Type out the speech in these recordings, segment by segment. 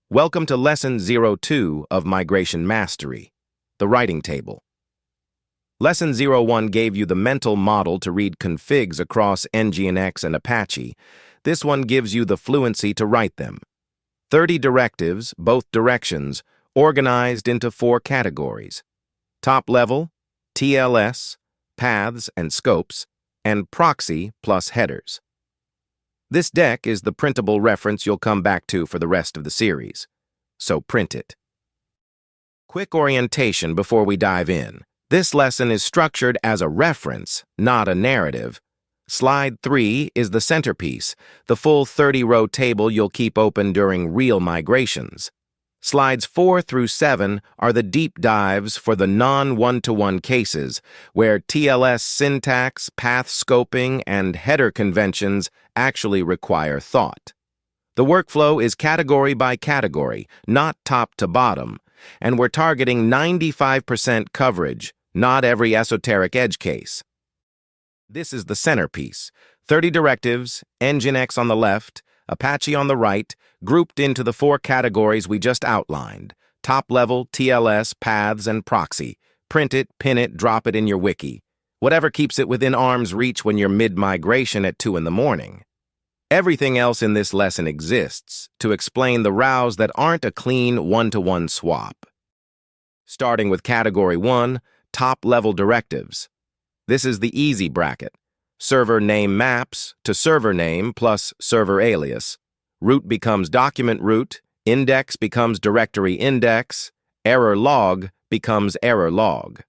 Welcome to Lesson 02 of Migration Mastery, the writing table. Lesson 01 gave you the mental model to read configs across nginx and Apache. This one gives you the fluency to write them. 30 directives, both directions, organized into 4 categories. Top level, TLS, paths and scopes, and proxy plus headers. This deck is the printable reference you'll come back to for the rest of the series, so print it. Quick orientation before we dive in. This lesson is structured as a reference, not a narrative. Slide 3 is the centerpiece, the full 30-row table you'll keep open during real migrations. Slides 4 through 7 are the deep dives for the non-one-to-one cases, where TLS syntax, path scoping, and header conventions actually require thought. The workflow is category by category, not top to bottom, and we're targeting 95% coverage, not every esoteric edge case. This is the centerpiece. 30 directives, nginx on the left, Apache on the right, grouped into the 4 categories we just outlined: top level, TLS, paths, and proxy. Print it, pin it, drop it in your wiki. Whatever keeps it within arm's reach when you're mid-migration at 2 in the morning. Everything else in this lesson exists to explain the rows that aren't a clean one-to-one swap. Starting with category 1, top-level directives. This is the easy bracket. Server name maps to server name plus server alias. Root becomes DocumentRoot, index becomes directory index, error log becomes error log.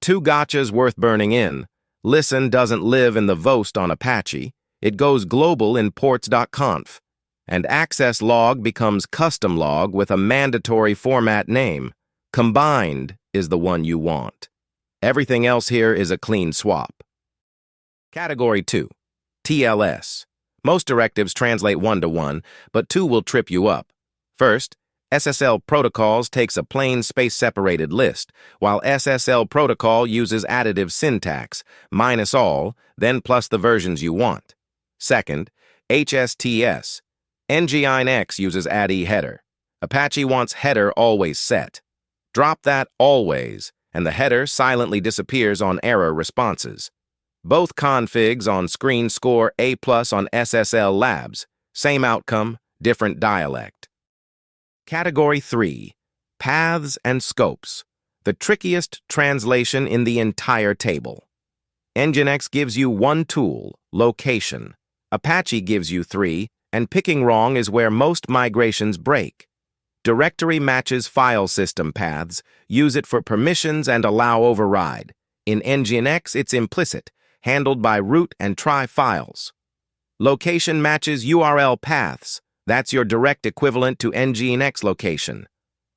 2 gotchas worth burning in. Listen doesn't live in the VirtualHost on Apache. It goes global in ports.conf. And access log becomes custom log with a mandatory format name. Combined is the one you want. Everything else here is a clean swap. Category 2, TLS. Most directives translate one-to-one, but 2 will trip you up. First, SSL protocols takes a plain space-separated list, while SSL protocol uses additive syntax, minus all, then plus the versions you want. Second, HSTS. nginx uses add-e header. Apache wants header always set. Drop that always, and the header silently disappears on error responses. Both configs on screen score A+ on SSL Labs. Same outcome, different dialect. Category 3, paths and scopes. The trickiest translation in the entire table. Nginx gives you 1 tool, location. Apache gives you 3, and picking wrong is where most migrations break. Directory matches file system paths. Use it for permissions and AllowOverride. In Nginx, it's implicit, handled by root and try files. Location matches URL paths. That's your direct equivalent to nginx location.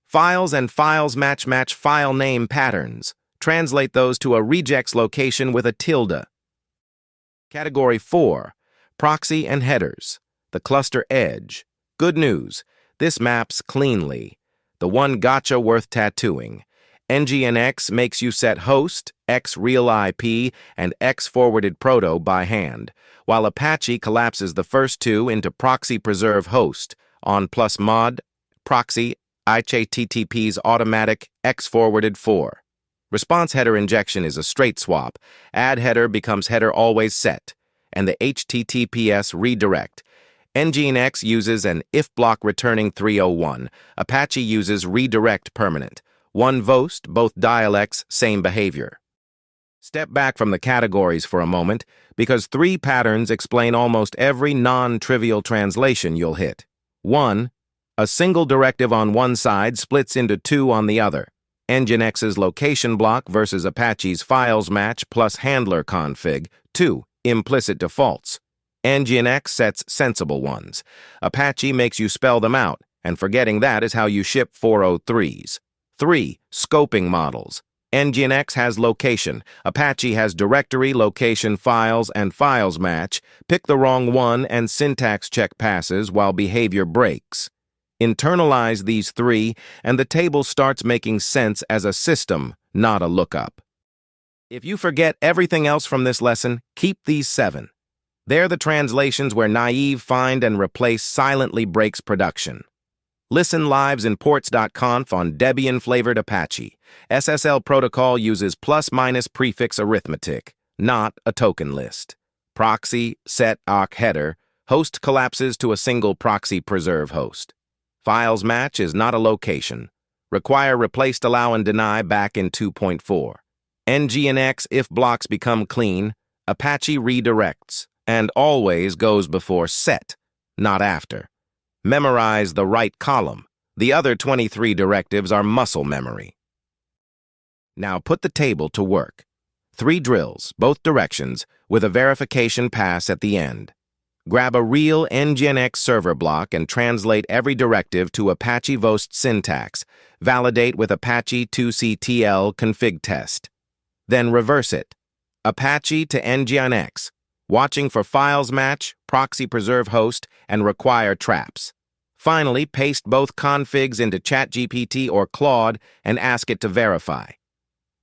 Files and files match file name patterns. Translate those to a regex location with a tilde. Category 4, proxy and headers. The cluster edge. Good news, this maps cleanly. The one gotcha worth tattooing. nginx makes you set host, x real IP, and x forwarded proto by hand, while Apache collapses the first 2 into proxy preserve host on plus mod, proxy, HTTP's automatic x forwarded 4. Response header injection is a straight swap. Add header becomes header always set, and the HTTPS redirect. nginx uses an if block returning 301. Apache uses redirect permanent. 1 VirtualHost, both dialects, same behavior. Step back from the categories for a moment, because 3 patterns explain almost every non-trivial translation you'll hit. 1. A single directive on one side splits into 2 on the other. Nginx's location block versus Apache's files match plus handler config. 2. Implicit defaults. Nginx sets sensible ones. Apache makes you spell them out, and forgetting that is how you ship 403s. 3. Scoping models. Nginx has location. Apache has directory, location, files, and files match. Pick the wrong one and syntax check passes while behavior breaks. Internalize these 3, and the table starts making sense as a system, not a lookup. If you forget everything else from this lesson, keep these 7. They're the translations where naive find and replace silently breaks production. Listen lives in ports.conf on Debian-flavored Apache. SSL protocol uses plus-minus prefix arithmetic, not a token list. Proxy, set, awk, header. Host collapses to a single proxy preserve host. Files match is not a location. Require replaced allow and deny back in 2.4. nginx if blocks become clean. Apache redirects, and always goes before set, not after. Memorize the right column. The other 23 directives are muscle memory. Now put the table to work. 3 drills, both directions, with a verification pass at the end. Grab a real nginx server block and translate every directive to Apache VirtualHost syntax. Validate with Apache 2ctl config test. Then reverse it. Apache to nginx, watching for files match, proxy preserve host, and require traps. Finally, paste both configs into ChatGPT or Claude and ask it to verify.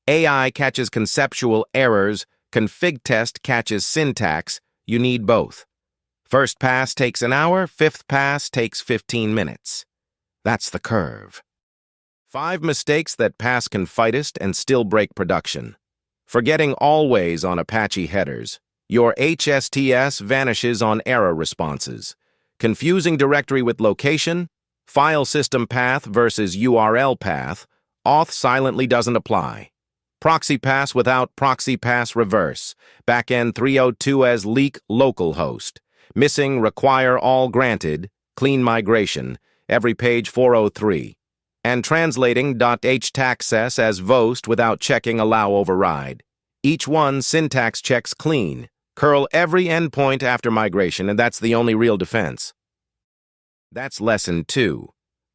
AI catches conceptual errors, config test catches syntax. You need both. First pass takes an hour, 5th pass takes 15 minutes. That's the curve. 5 mistakes that pass confidist and still break production. Forgetting always on Apache headers. Your HSTS vanishes on error responses. Confusing directory with location. File system path versus URL path. Auth silently doesn't apply. Proxy pass without proxy pass reverse. Backend 302 as leak localhost. Missing require all granted. Clean migration. Every page 403. And translating .htaccess as VirtualHost without checking AllowOverride. Each one syntax checks clean. Curl every endpoint after migration, and that's the only real defense. That's lesson 2.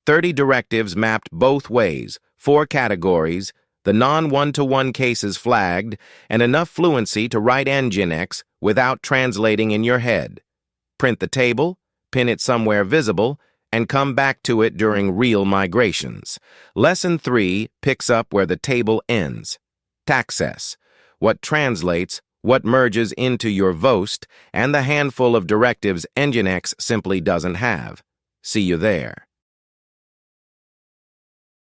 30 directives mapped both ways, 4 categories, the non-one-to-one cases flagged, and enough fluency to write nginx without translating in your head. Print the table, pin it somewhere visible, and come back to it during real migrations. Lesson 3 picks up where the table ends. Taccess, what translates, what merges into your VirtualHost, and the handful of directives nginx simply doesn't have. See you there.